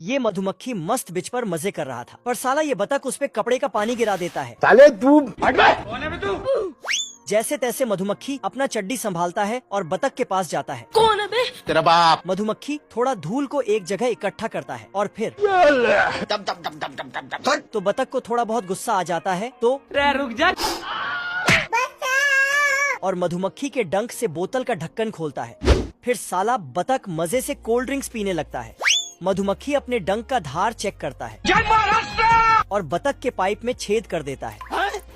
ये मधुमक्खी मस्त बिच पर मजे कर रहा था, पर साला ये बतख उस पे कपड़े का पानी गिरा देता है। साले तू जैसे तैसे मधुमक्खी अपना चड्डी संभालता है और बतख के पास जाता है। कौन है बे? तेरा बाप। मधुमक्खी थोड़ा धूल को एक जगह इकट्ठा करता है और फिर तो बतख को थोड़ा बहुत गुस्सा आ जाता है तो रुक जा। और मधुमक्खी के डंक से बोतल का ढक्कन खोलता है। फिर साला बतख मजे से कोल्ड ड्रिंक्स पीने लगता है। मधुमक्खी अपने डंक का धार चेक करता है और बतख के पाइप में छेद कर देता है।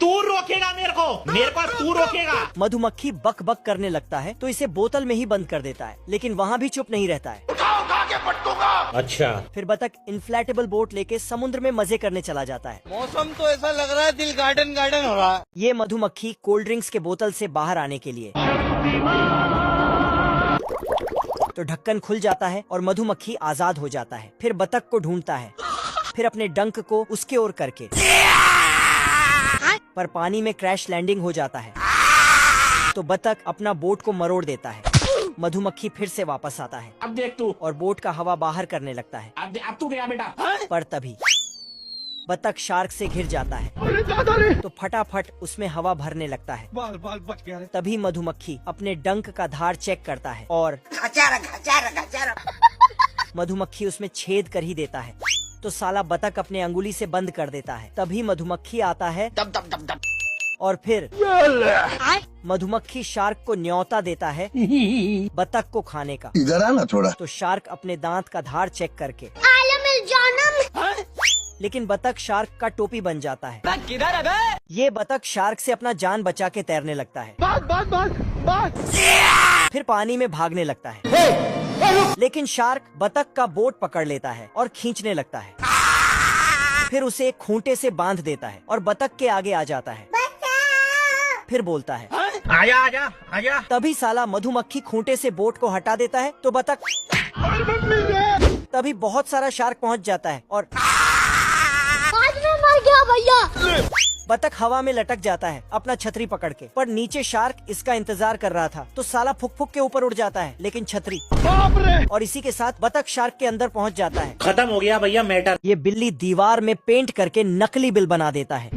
तू रोकेगा मेरे को तू रोकेगा। मधुमक्खी बक बक करने लगता है तो इसे बोतल में ही बंद कर देता है, लेकिन वहाँ भी चुप नहीं रहता है। उठा के पटकूंगा। अच्छा, फिर बतख इन्फ्लेटेबल बोट लेके समुद्र में मजे करने चला जाता है। मौसम तो ऐसा लग रहा है दिल गार्डन गार्डन हो रहा है। ये मधुमक्खी कोल्ड ड्रिंक्स के बोतल से बाहर आने के लिए तो ढक्कन खुल जाता है और मधुमक्खी आजाद हो जाता है। फिर बतख को ढूंढता है, फिर अपने डंक को उसके ओर करके, पर पानी में क्रैश लैंडिंग हो जाता है तो बतख अपना बोट को मरोड़ देता है। मधुमक्खी फिर से वापस आता है अब देख तू, और बोट का हवा बाहर करने लगता है, अब तू गया बेटा। पर तभी बतख शार्क से घिर जाता है तो फटाफट उसमें हवा भरने लगता है। बाल बाल बच गया। तभी मधुमक्खी अपने डंक का धार चेक करता है और मधुमक्खी उसमें छेद कर ही देता है तो साला बतख अपने अंगुली से बंद कर देता है। तभी मधुमक्खी आता है और फिर मधुमक्खी शार्क को न्योता देता है बतख को खाने का। इधर आना थोड़ा। तो शार्क अपने दांत का धार चेक करके लेकिन बतख शार्क का टोपी बन जाता है। किधर है बे? ये बतख शार्क से अपना जान बचा के तैरने लगता है। फिर पानी में भागने लगता है, लेकिन शार्क बतख का बोट पकड़ लेता है और खींचने लगता है। फिर उसे एक खूंटे से बांध देता है और बतख के आगे आ जाता है। फिर बोलता है आजा आजा आजा। तभी साला मधुमक्खी खूंटे से बोट को हटा देता है तो बतख तभी बहुत सारा शार्क पहुंच जाता है और मर गया भैया। बतख हवा में लटक जाता है अपना छतरी पकड़ के, पर नीचे शार्क इसका इंतजार कर रहा था तो साला फुक फुक के ऊपर उड़ जाता है, लेकिन छतरी और इसी के साथ बतख शार्क के अंदर पहुंच जाता है। खत्म हो गया भैया मैटर। ये बिल्ली दीवार में पेंट करके नकली बिल बना देता है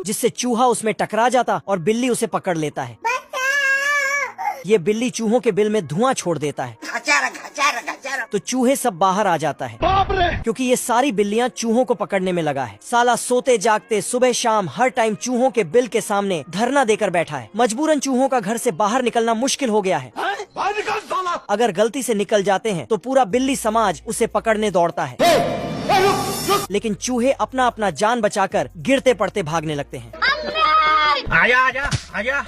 जिससे चूहा उसमें टकरा जाता और बिल्ली उसे पकड़ लेता है। ये बिल्ली चूहों के बिल में धुआं छोड़ देता है तो चूहे सब बाहर आ जाता है क्योंकि ये सारी बिल्लियां चूहों को पकड़ने में लगा है। साला सोते जागते सुबह शाम हर टाइम चूहों के बिल के सामने धरना देकर बैठा है। मजबूरन चूहों का घर से बाहर निकलना मुश्किल हो गया है। अगर गलती से निकल जाते हैं तो पूरा बिल्ली समाज उसे पकड़ने दौड़ता है, लेकिन चूहे अपना अपना जान बचाकर गिरते पड़ते भागने लगते हैं। आजा आजा आजा।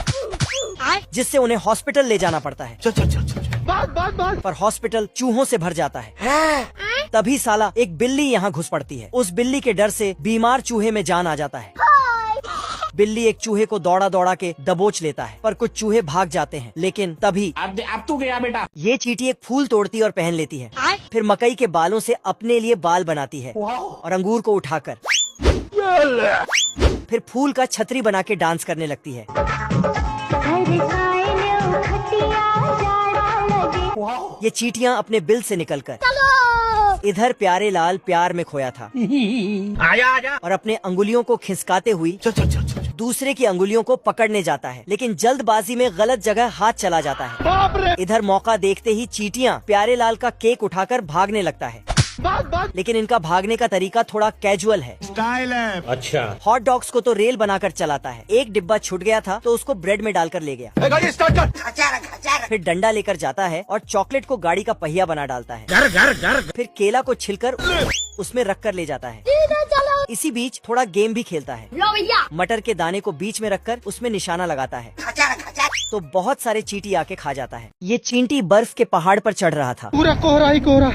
जिससे उन्हें हॉस्पिटल ले जाना पड़ता है। चल। पर हॉस्पिटल चूहों से भर जाता है। तभी साला एक बिल्ली यहाँ घुस पड़ती है। उस बिल्ली के डर से बीमार चूहे में जान आ जाता है। बिल्ली एक चूहे को दौड़ा दौड़ा के दबोच लेता है, पर कुछ चूहे भाग जाते हैं, लेकिन तभी अब तू गया बेटा। ये चींटी एक फूल तोड़ती और पहन लेती है। फिर मकई के बालों से अपने लिए बाल बनाती है और अंगूर को उठाकर फिर फूल का छतरी बना के डांस करने लगती है। ये चींटियां अपने बिल से निकलकर इधर प्यारे लाल प्यार में खोया था आजा आजा। और अपने अंगुलियों को खिसकाते हुई दूसरे की अंगुलियों को पकड़ने जाता है, लेकिन जल्दबाजी में गलत जगह हाथ चला जाता है। इधर मौका देखते ही चींटियां प्यारे लाल का केक उठाकर भागने लगता है, लेकिन इनका भागने का तरीका थोड़ा कैजुअल है। स्टाइल है। अच्छा, हॉट डॉग्स को तो रेल बनाकर चलाता है। एक डिब्बा छूट गया था तो उसको ब्रेड में डालकर ले गया। गाड़ी स्टार्ट कर। फिर डंडा लेकर जाता है और चॉकलेट को गाड़ी का पहिया बना डालता है। घर। फिर केला को छिलकर उसमें रख कर ले जाता है। इसी बीच थोड़ा गेम भी खेलता है। मटर के दाने को बीच में रखकर उसमें निशाना लगाता है तो बहुत सारे चींटी आके खा जाता है। ये चींटी बर्फ के पहाड़ पर चढ़ रहा था, पूरा कोहरा ही कोहरा,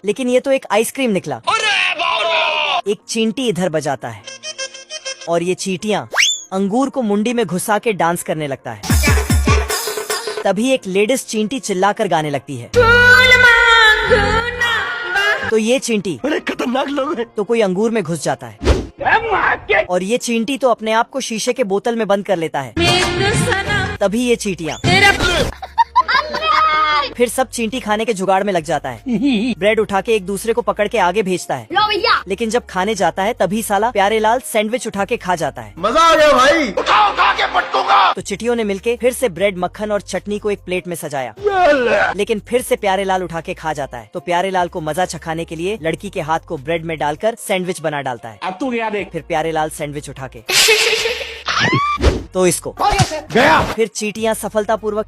लेकिन ये तो एक आइसक्रीम निकला। एक चींटी इधर बजाता है और ये चींटियां अंगूर को मुंडी में घुसा के डांस करने लगता है। तभी एक लेडीज चींटी चिल्लाकर गाने लगती है तो ये चींटी बड़े खतरनाक लोग हैं। तो कोई अंगूर में घुस जाता है और ये चींटी तो अपने आप को शीशे के बोतल में बंद कर लेता है। तभी ये चींटियां फिर सब चींटी खाने के जुगाड़ में लग जाता है। ब्रेड उठा के एक दूसरे को पकड़ के आगे भेजता है। लो भैया। लेकिन जब खाने जाता है तभी साला प्यारेलाल सैंडविच उठा के खा जाता है। मजा आ गया भाई। उठा उठा के पटकूंगा। तो चिटियों ने मिलके फिर से ब्रेड, मक्खन और चटनी को एक प्लेट में सजाया, लेकिन फिर से प्यारेलाल उठा के खा जाता है। तो प्यारेलाल को मजा चखाने के लिए लड़की के हाथ को ब्रेड में डालकर सैंडविच बना डालता है। अब तू गया देख। फिर प्यारेलाल सैंडविच उठा के तो इसको गया। फिर चींटियां सफलतापूर्वक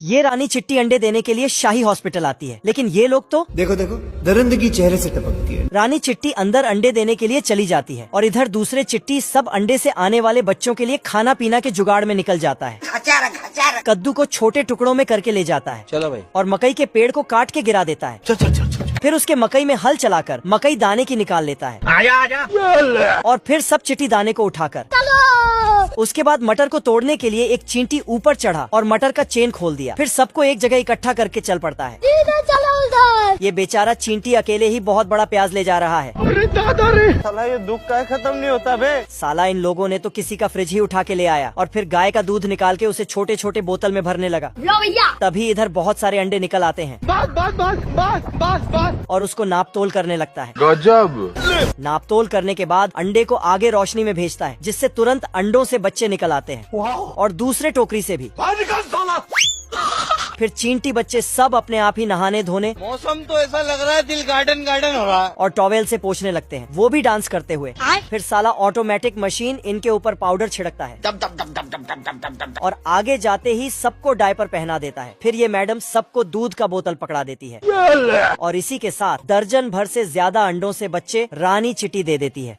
ये रानी चिट्टी अंडे देने के लिए शाही हॉस्पिटल आती है, लेकिन ये लोग तो देखो देखो दरिंदगी चेहरे से टपकती है। रानी चिट्टी अंदर अंडे देने के लिए चली जाती है और इधर दूसरे चिट्टी सब अंडे से आने वाले बच्चों के लिए खाना पीना के जुगाड़ में निकल जाता है। कद्दू को छोटे टुकड़ों में करके ले जाता है। चलो भाई। और मकई के पेड़ को काट के गिरा देता है। फिर उसके मकई में हल चलाकर मकई दाने की निकाल लेता है। आजा आजा। और फिर सब चिट्टी दाने को उठाकर उसके बाद मटर को तोड़ने के लिए एक चींटी ऊपर चढ़ा और मटर का चेन खोल दिया। फिर सबको एक जगह इकट्ठा करके चल पड़ता है। ये बेचारा चींटी अकेले ही बहुत बड़ा प्याज ले जा रहा है। अरे दादा रे, साला ये दुख का खत्म नहीं होता बे। साला इन लोगों ने तो किसी का फ्रिज ही उठा के ले आया और फिर गाय का दूध निकाल के उसे छोटे छोटे बोतल में भरने लगा। लो भैया। तभी इधर बहुत सारे अंडे निकल आते हैं बस बस बस बस बस बस। और उसको नाप तोल करने लगता है। गजब। नाप तोल करने के बाद अंडे को आगे रोशनी में भेजता है, जिससे तुरंत अंडों से बच्चे निकल आते हैं और दूसरे टोकरी से भी। फिर चींटी बच्चे सब अपने आप ही नहाने धोने मौसम तो ऐसा लग रहा है दिल गार्डन गार्डन हो रहा है। और टॉवेल से पोंछने लगते हैं, वो भी डांस करते हुए। फिर साला ऑटोमेटिक मशीन इनके ऊपर पाउडर छिड़कता है और आगे जाते ही सबको डायपर पहना देता है। फिर ये मैडम सबको दूध का बोतल पकड़ा देती है और इसी के साथ दर्जन भर से ज्यादा अंडों से बच्चे रानी चिट्टी दे देती है।